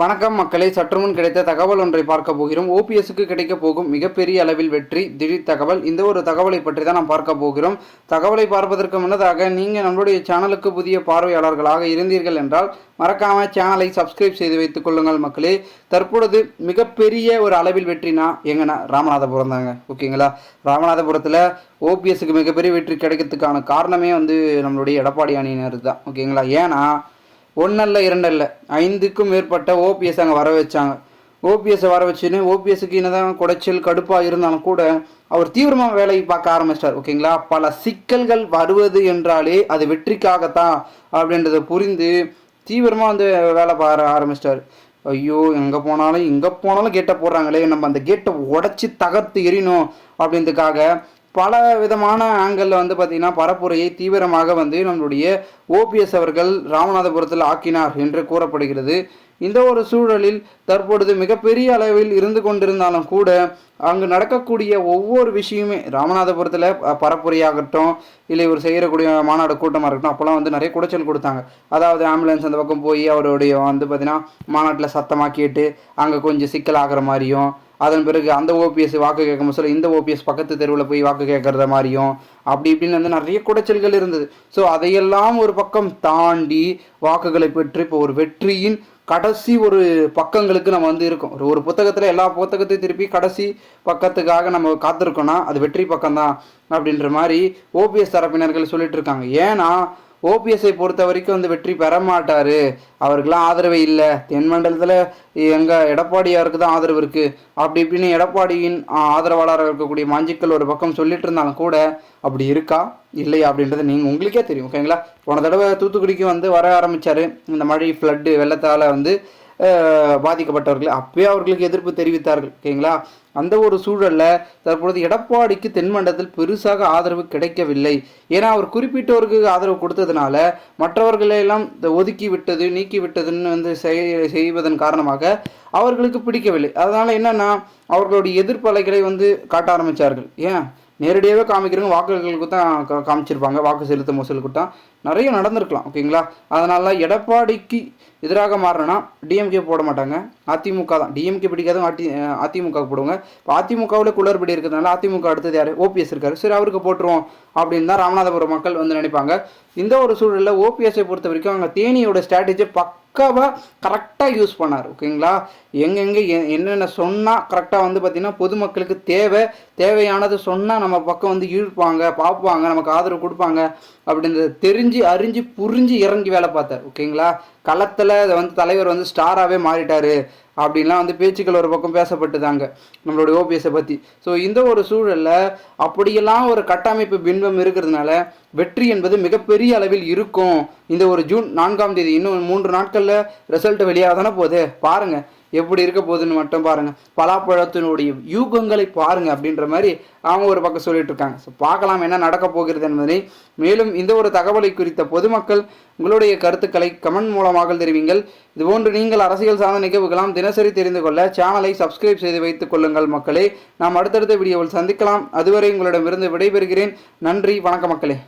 வணக்கம் மக்களே, சற்றுமுன் கிடைத்த தகவல் ஒன்றை பார்க்க போகிறோம். ஓபிஎஸ்க்கு கிடைக்க போகும் மிகப்பெரிய அளவில் வெற்றி திடீர் தகவல். இந்த ஒரு தகவலை பற்றி தான் நாம் பார்க்க போகிறோம். தகவலை பார்ப்பதற்கு முன்னதாக நீங்கள் நம்மளுடைய சேனலுக்கு புதிய பார்வையாளர்களாக இருந்தீர்கள் என்றால் மறக்காம சேனலை சப்ஸ்கிரைப் செய்து வைத்துக் கொள்ளுங்கள் மக்களே. தற்பொழுது மிகப்பெரிய ஒரு அளவில் வெற்றினா எங்கன்னா ராமநாதபுரம் தாங்க. ஓகேங்களா, ராமநாதபுரத்தில் ஓபிஎஸ்க்கு மிகப்பெரிய வெற்றி கிடைக்கிறதுக்கான காரணமே நம்மளுடைய எடப்பாடி அணியினர் தான். ஓகேங்களா, ஏன்னா ஒன்றல்ல இரண்டல்ல 5க்கும் மேற்பட்ட ஓபிஎஸ் அங்கே வர வச்சாங்க. ஓபிஎஸ்ஸை வர வச்சுன்னு ஓபிஎஸ்க்கு என்னதான் குடைச்சல் கடுப்பாக இருந்தாலும் கூட அவர் தீவிரமாக வேலையை பார்க்க ஆரம்பிச்சிட்டார். ஓகேங்களா, பல சிக்கல்கள் வருவது என்றாலே அது வெற்றிக்காகத்தான் அப்படின்றத புரிந்து தீவிரமாக வேலை பார்க்க ஆரம்பிச்சிட்டார். ஐயோ, எங்கே போனாலும் கேட்டை போடுறாங்களே, நம்ம அந்த கேட்டை உடச்சி தகர்த்து எறியணும் அப்படின்றதுக்காக பல விதமான ஆங்கிளில் பார்த்திங்கன்னா பரப்புரையை தீவிரமாக நம்மளுடைய ஓபிஎஸ் அவர்கள் ராமநாதபுரத்தில் ஆக்கினார் என்று கூறப்படுகிறது. இந்த ஒரு சூழலில் தற்பொழுது மிகப்பெரிய அளவில் இருந்து கொண்டிருந்தாலும் கூட அங்கு நடக்கக்கூடிய ஒவ்வொரு விஷயமே ராமநாதபுரத்தில் பரப்புரையாகட்டும் இல்லை இவர் செய்யக்கூடிய மாநாடு கூட்டமாக இருக்கட்டும், அப்போல்லாம் நிறைய குடைச்சல் கொடுத்தாங்க. அதாவது ஆம்புலன்ஸ் அந்த பக்கம் போய் அவருடைய பார்த்திங்கன்னா மாநாட்டில் சத்தமாக கேட்டு அங்கே கொஞ்சம் சிக்கல் ஆகிற மாதிரியும், அதன் பிறகு அந்த ஓபிஎஸ் வாக்கு கேட்கும் சொல்ல இந்த ஓபிஎஸ் பக்கத்து தெருவில் போய் வாக்கு கேட்கறத மாதிரியும் அப்படி இப்படின்னு நிறைய குடைச்சல்கள் இருந்தது. ஸோ அதையெல்லாம் ஒரு பக்கம் தாண்டி வாக்குகளை பெற்று இப்போ ஒரு வெற்றியின் கடைசி ஒரு பக்கங்களுக்கு நம்ம இருக்கோம். ஒரு புத்தகத்தில் எல்லா புத்தகத்தையும் திருப்பி கடைசி பக்கத்துக்காக நம்ம காத்திருக்கோம்னா அது வெற்றி பக்கம்தான் அப்படின்ற மாதிரி ஓபிஎஸ் தரப்பினர்கள் சொல்லிட்டு இருக்காங்க. ஏன்னா ஓபிஎஸ்ஐ பொறுத்த வரைக்கும் வெற்றி பெற மாட்டார், அவருக்கெல்லாம் ஆதரவே இல்லை. தென் மண்டலத்தில் எங்கள் எடப்பாடியாருக்கு தான் ஆதரவு இருக்குது அப்படி இப்படின்னு எடப்பாடியின் ஆதரவாளராக இருக்கக்கூடிய மாஞ்சிக்கல் ஒரு பக்கம் சொல்லிட்டு இருந்தாலும் கூட அப்படி இருக்கா இல்லையா அப்படின்றது உங்களுக்கே தெரியும். ஓகேங்களா, போன தடவை தூத்துக்குடிக்கு வர ஆரம்பித்தார் இந்த மழை ஃப்ளட்டு வெள்ளத்தால் பாதிக்கப்பட்டவர்கள். அப்பயே அவர்களுக்கு எதிர்ப்பு தெரிவித்தார்கள். ஓகேங்களா, அந்த ஒரு சூழலில் தற்பொழுது எடப்பாடிக்கு தென்மண்டலத்தில் பெருசாக ஆதரவு கிடைக்கவில்லை. ஏன்னா அவர் குறிப்பிட்டவருக்கு ஆதரவு கொடுத்ததுனால மற்றவர்களெல்லாம் ஒதுக்கி விட்டது நீக்கி விட்டதுன்னு செய்வதன் காரணமாக அவர்களுக்கு பிடிக்கவில்லை. அதனால் என்னென்னா அவர்களுடைய எதிர்ப்பலைகளை காட்ட ஆரம்பித்தார்கள். ஏன் நேரடியாகவே காமிக்கிறவங்க வாக்குகளுக்கு தான் காமிச்சிருப்பாங்க, வாக்கு செலுத்த மோசலுக்கு தான் நிறைய நடந்திருக்கலாம். ஓகேங்களா, அதனால் எடப்பாடிக்கு எதிராக மாறினா டிஎம்கே போட மாட்டாங்க, அதிமுக தான். டிஎம்கே பிடிக்காத அதிமுக போடுவாங்க. இப்போ அதிமுகவில் குளறுபடி இருக்கிறதுனால அதிமுக அடுத்தது யார், ஓபிஎஸ் இருக்காரு, சரி அவருக்கு போட்டுருவோம் அப்படின்னு தான் ராமநாதபுரம் மக்கள் நினைப்பாங்க. இந்த ஒரு சூழலில் ஓபிஎஸ்ஸை பொறுத்த வரைக்கும் அங்கே தேனியோட ஸ்ட்ராட்டஜி பக்காவாக கரெக்டாக யூஸ் பண்ணார். ஓகேங்களா, எங்கெங்கே என்னென்ன சொன்னால் கரெக்டாக பார்த்திங்கன்னா பொதுமக்களுக்கு தேவையானது சொன்னால் நம்ம பக்கம் இழுப்பாங்க பார்ப்பாங்க, நமக்கு ஆதரவு கொடுப்பாங்க அப்படின்றத தெரிஞ்சு அறிஞ்சு புரிஞ்சு இறங்கி வேலை பார்த்தார். ஓகேங்களா, களத்தில் தலைவர் ஸ்டாராகவே மாறிட்டார் அப்படின்லாம் பேச்சுக்கள் ஒரு பக்கம் பேசப்பட்டுதாங்க நம்மளுடைய ஓபிஎஸ்ஸை பற்றி. ஸோ இந்த ஒரு சூழலில் அப்படியெல்லாம் ஒரு கட்டமைப்பு பின்பம் இருக்கிறதுனால வெற்றி என்பது மிகப்பெரிய அளவில் இருக்கும். இந்த ஒரு ஜூன் 4ஆம் தேதி இன்னும் 3 நாட்களில் ரிசல்ட் வெளியாக தானே போகுது, பாருங்கள் எப்படி இருக்க போகுதுன்னு மட்டும் பாருங்கள், பலாப்பழத்தினுடைய யூகங்களை பாருங்கள் அப்படின்ற மாதிரி அவங்க ஒரு பக்கம் சொல்லிட்டு இருக்காங்க. ஸோ பார்க்கலாம் என்ன நடக்க போகிறது என்பதை. மேலும் இந்த ஒரு தகவலை குறித்த பொதுமக்கள் உங்களுடைய கருத்துக்களை கமெண்ட் மூலமாக தெரிவிங்கள். இதுபோன்று நீங்கள் அரசியல் சார்ந்த நிகழ்வுகளாம் தினசரி தெரிந்து கொள்ள சேனலை சப்ஸ்கிரைப் செய்து வைத்துக் கொள்ளுங்கள் மக்களே. நாம் அடுத்தடுத்த வீடியோவில் சந்திக்கலாம். அதுவரை உங்களிடமிருந்து விடைபெறுகிறேன். நன்றி, வணக்கம் மக்களே.